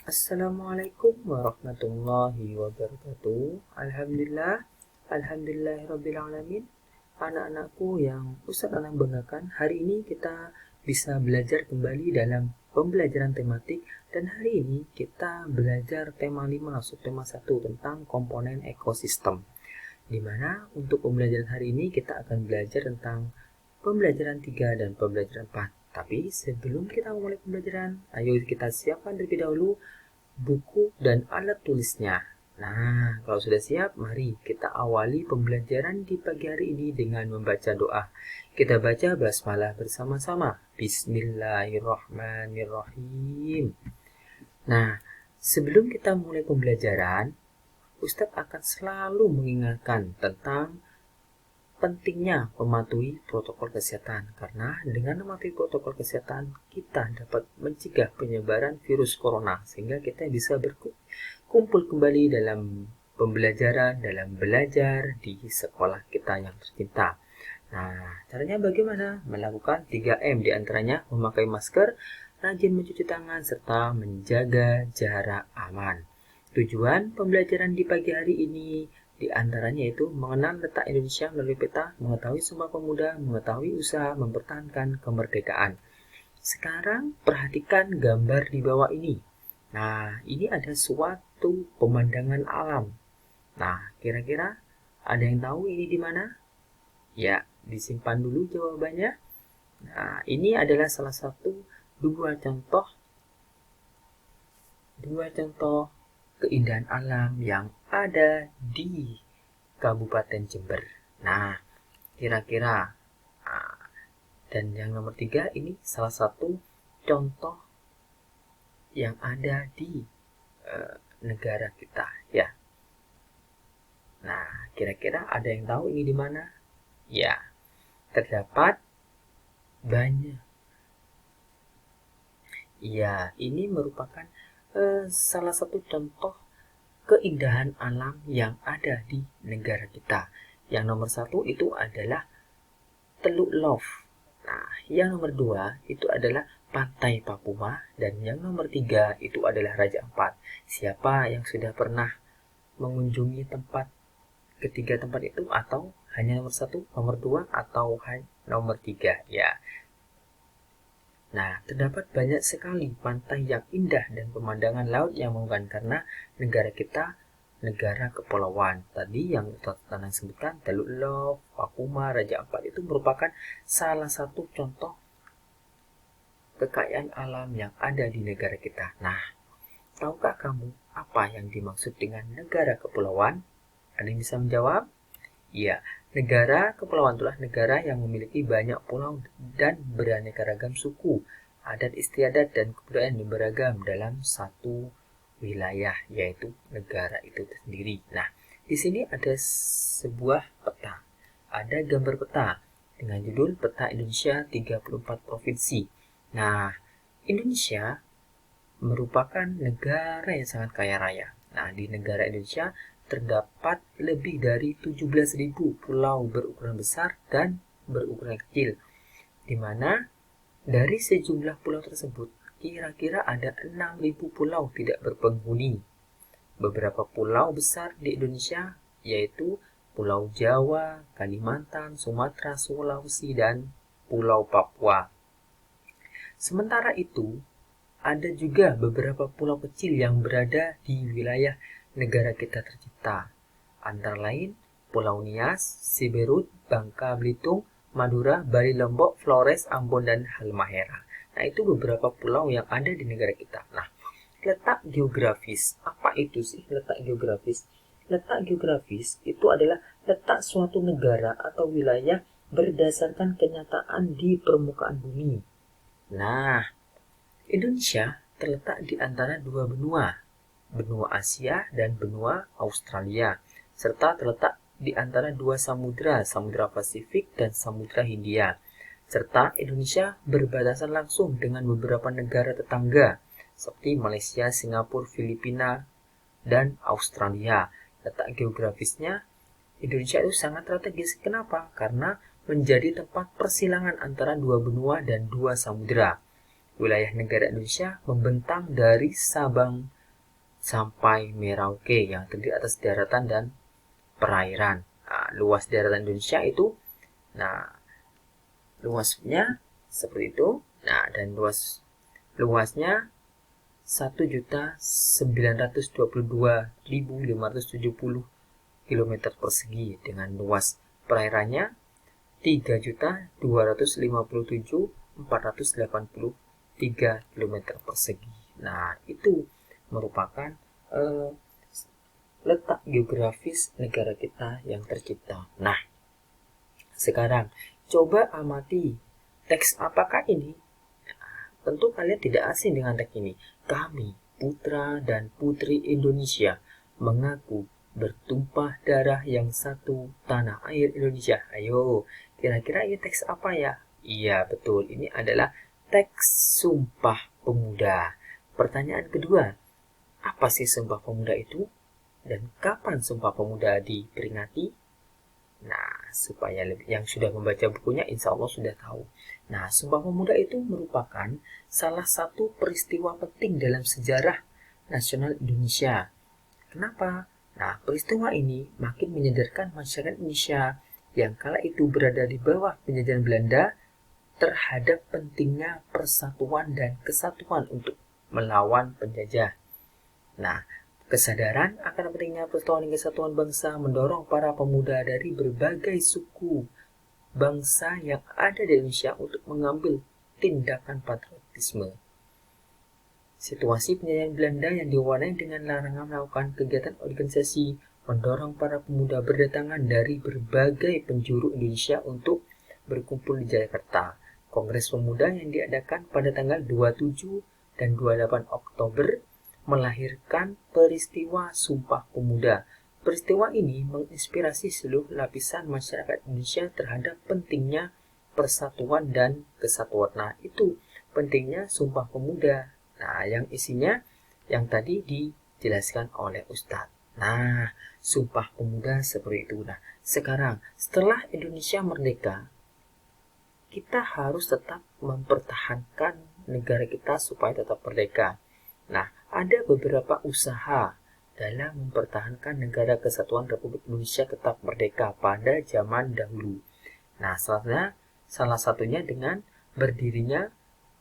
Assalamualaikum warahmatullahi wabarakatuh. Alhamdulillahirabbil alamin. Anak-anakku yang Ustaz Anang banggakan, hari ini kita bisa belajar kembali dalam pembelajaran tematik, dan hari ini kita belajar tema 5 subtema 1 tentang komponen ekosistem. Di mana untuk pembelajaran hari ini kita akan belajar tentang pembelajaran 3 dan pembelajaran 4. Tapi sebelum kita memulai pembelajaran, ayo kita siapkan terlebih dahulu buku dan alat tulisnya. Nah, kalau sudah siap, mari kita awali pembelajaran di pagi hari ini dengan membaca doa. Kita baca basmalah bersama-sama. Bismillahirrahmanirrahim. Nah, sebelum kita mulai pembelajaran, Ustadz akan selalu mengingatkan tentang pentingnya mematuhi protokol kesehatan, karena dengan mematuhi protokol kesehatan kita dapat mencegah penyebaran virus corona sehingga kita bisa berkumpul kembali dalam pembelajaran, dalam belajar di sekolah kita yang tercinta. Nah, caranya bagaimana? Melakukan 3M, diantaranya memakai masker, rajin mencuci tangan, serta menjaga jarak aman. Tujuan pembelajaran di pagi hari ini di antaranya itu mengenal letak Indonesia melalui peta, mengetahui Sumpah Pemuda, mengetahui usaha mempertahankan kemerdekaan. Sekarang perhatikan gambar di bawah ini. Nah, ini ada suatu pemandangan alam. Nah, kira-kira ada yang tahu ini di mana? Ya, disimpan dulu jawabannya. Nah, ini adalah salah satu dua contoh keindahan alam yang ada di Kabupaten Jember. Nah, kira-kira dan yang nomor 3 ini salah satu contoh yang ada di negara kita ya. Nah, kira-kira ada yang tahu ini di mana? Ya, terdapat banyak. Ya, ini merupakan salah satu contoh keindahan alam yang ada di negara kita. Yang nomor 1 itu adalah Teluk Love. Nah, yang nomor 2 itu adalah Pantai Papua, dan yang nomor 3 itu adalah Raja Ampat. Siapa yang sudah pernah mengunjungi ketiga tempat itu, atau hanya nomor 1, nomor 2, atau nomor 3 ya. Nah, terdapat banyak sekali pantai yang indah dan pemandangan laut yang memuaskan karena negara kita negara kepulauan. Tadi yang Tanang sebutkan, Teluk Love, Papua, Raja Ampat itu merupakan salah satu contoh kekayaan alam yang ada di negara kita. Nah, tahukah kamu apa yang dimaksud dengan negara kepulauan? Ada yang bisa menjawab? Iya, negara kepulauan itulah negara yang memiliki banyak pulau dan beraneka ragam suku, adat istiadat dan kebudayaan yang beragam dalam satu wilayah, yaitu negara itu sendiri. Nah, di sini ada sebuah peta. Ada gambar peta dengan judul Peta Indonesia 34 Provinsi. Nah, Indonesia merupakan negara yang sangat kaya raya. Nah, di negara Indonesia terdapat lebih dari 17.000 pulau berukuran besar dan berukuran kecil, di mana dari sejumlah pulau tersebut kira-kira ada 6.000 pulau tidak berpenghuni. Beberapa pulau besar di Indonesia yaitu Pulau Jawa, Kalimantan, Sumatera, Sulawesi, dan Pulau Papua. Sementara itu, ada juga beberapa pulau kecil yang berada di wilayah negara kita tercinta, antara lain Pulau Nias, Siberut, Bangka Belitung, Madura, Bali Lombok, Flores, Ambon, dan Halmahera. Nah, itu beberapa pulau yang ada di negara kita. Nah, letak geografis. Apa itu sih letak geografis? Letak geografis itu adalah letak suatu negara atau wilayah berdasarkan kenyataan di permukaan bumi. Nah, Indonesia terletak di antara dua benua, benua Asia dan benua Australia, serta terletak di antara dua samudra, Samudra Pasifik dan Samudra Hindia. Serta Indonesia berbatasan langsung dengan beberapa negara tetangga seperti Malaysia, Singapura, Filipina, dan Australia. Letak geografisnya Indonesia itu sangat strategis. Kenapa? Karena menjadi tempat persilangan antara dua benua dan dua samudra. wilayah negara Indonesia membentang dari Sabang sampai Merauke yang terdiri atas daratan dan perairan. Nah, luas daratan Indonesia itu, nah luasnya seperti itu. Nah, dan luasnya 1.922.570 km persegi dengan luas perairannya 3.257.483 km persegi. Nah, itu merupakan letak geografis negara kita yang tercipta. Nah, sekarang coba amati teks apakah ini. Tentu kalian tidak asing dengan teks ini. Kami, putra dan putri Indonesia, mengaku bertumpah darah yang satu tanah air Indonesia. Ayo, kira-kira ini teks apa ya? Iya, betul. Ini adalah teks Sumpah Pemuda. Pertanyaan kedua, apa sih Sumpah Pemuda itu? Dan kapan Sumpah Pemuda diperingati? Nah, supaya yang sudah membaca bukunya insya Allah sudah tahu. Nah, Sumpah Pemuda itu merupakan salah satu peristiwa penting dalam sejarah nasional Indonesia. Kenapa? Nah, peristiwa ini makin menyadarkan masyarakat Indonesia yang kala itu berada di bawah penjajahan Belanda terhadap pentingnya persatuan dan kesatuan untuk melawan penjajah. Nah, kesadaran akan pentingnya persatuan dan kesatuan bangsa mendorong para pemuda dari berbagai suku bangsa yang ada di Indonesia untuk mengambil tindakan patriotisme. Situasi penjajahan Belanda yang diwarnai dengan larangan melakukan kegiatan organisasi mendorong para pemuda berdatangan dari berbagai penjuru Indonesia untuk berkumpul di Jakarta. Kongres Pemuda yang diadakan pada tanggal 27 dan 28 Oktober melahirkan peristiwa Sumpah Pemuda. Peristiwa ini menginspirasi seluruh lapisan masyarakat Indonesia terhadap pentingnya persatuan dan kesatuan. Nah, itu pentingnya Sumpah Pemuda. Nah, yang isinya yang tadi dijelaskan oleh Ustadz. Nah, Sumpah Pemuda seperti itu. Nah, sekarang setelah Indonesia merdeka, kita harus tetap mempertahankan negara kita supaya tetap merdeka. Nah, ada beberapa usaha dalam mempertahankan negara kesatuan Republik Indonesia tetap merdeka pada zaman dahulu. Nah, salah satunya dengan berdirinya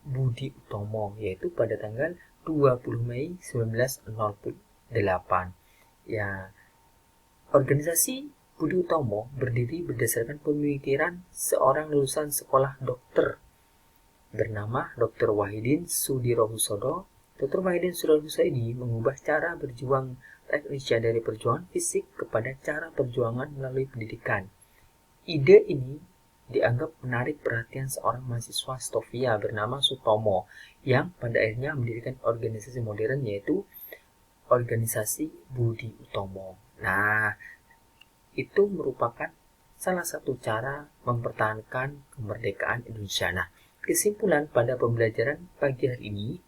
Budi Utomo, yaitu pada tanggal 20 Mei 1908. Ya, organisasi Budi Utomo berdiri berdasarkan pemikiran seorang lulusan sekolah dokter bernama Dr. Wahidin Sudirohusodo. Dr. Wahidin Sudirohusodo ini mengubah cara berjuang rakyat Indonesia dari perjuangan fisik kepada cara perjuangan melalui pendidikan. Ide ini dianggap menarik perhatian seorang mahasiswa Stovia bernama Sutomo yang pada akhirnya mendirikan organisasi modern yaitu organisasi Budi Utomo. Nah, itu merupakan salah satu cara mempertahankan kemerdekaan Indonesia. Nah, kesimpulan pada pembelajaran pagi hari ini,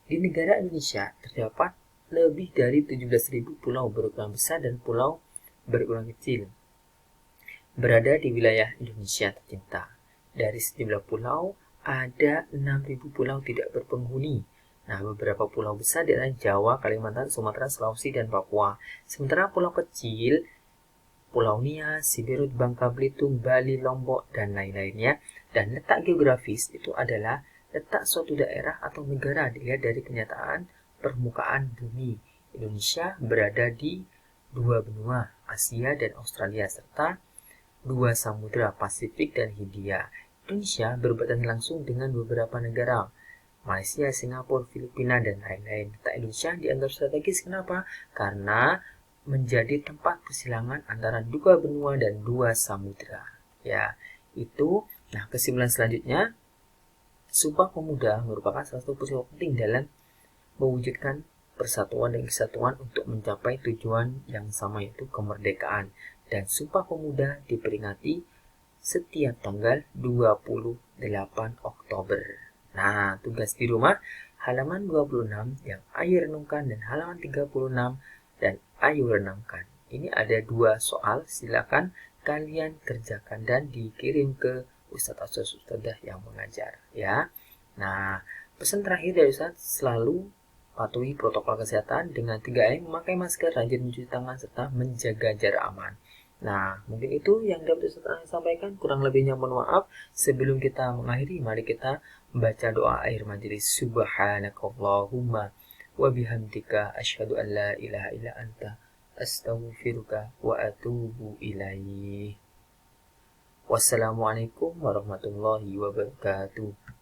di negara Indonesia terdapat lebih dari 17.000 pulau berukuran besar dan pulau berukuran kecil berada di wilayah Indonesia tercinta. Dari sejumlah pulau, ada 6.000 pulau tidak berpenghuni. Nah, beberapa pulau besar adalah Jawa, Kalimantan, Sumatera, Sulawesi, dan Papua. Sementara pulau kecil, Pulau Nia, Siberut, Bangka Belitung, Bali, Lombok, dan lain-lainnya. Dan letak geografis itu adalah letak suatu daerah atau negara dilihat dari kenyataan permukaan bumi. Indonesia berada di dua benua, Asia dan Australia, serta dua samudera, Pasifik dan Hindia. Indonesia berbatasan langsung dengan beberapa negara, Malaysia, Singapura, Filipina, dan lain-lain. Letak Indonesia dianggap strategis. Kenapa? Karena menjadi tempat persilangan antara dua benua dan dua samudera. Ya, itu. Nah, kesimpulan selanjutnya, Sumpah Pemuda merupakan salah satu peristiwa penting dalam mewujudkan persatuan dan kesatuan untuk mencapai tujuan yang sama, yaitu kemerdekaan. Dan Sumpah Pemuda diperingati setiap tanggal 28 Oktober. Nah, tugas di rumah halaman 26 yang ayo renungkan dan halaman 36 dan ayo renangkan. Ini ada dua soal, silakan kalian kerjakan dan dikirim ke Ustadz atau Ustadzah yang mengajar ya. Nah, Pesan terakhir dari Ustaz, selalu patuhi protokol kesehatan dengan 3M, memakai masker, rajin mencuci tangan, serta menjaga jarak aman. Nah, mungkin itu yang dapat Ustaz sampaikan. Kurang lebihnya mohon maaf. Sebelum kita mengakhiri, mari kita membaca doa akhir majelis. Subhanakallahumma wa bihamdika asyhadu an la ilaha illa anta astaghfiruka wa atubu ilaih. Wassalamualaikum warahmatullahi wabarakatuh.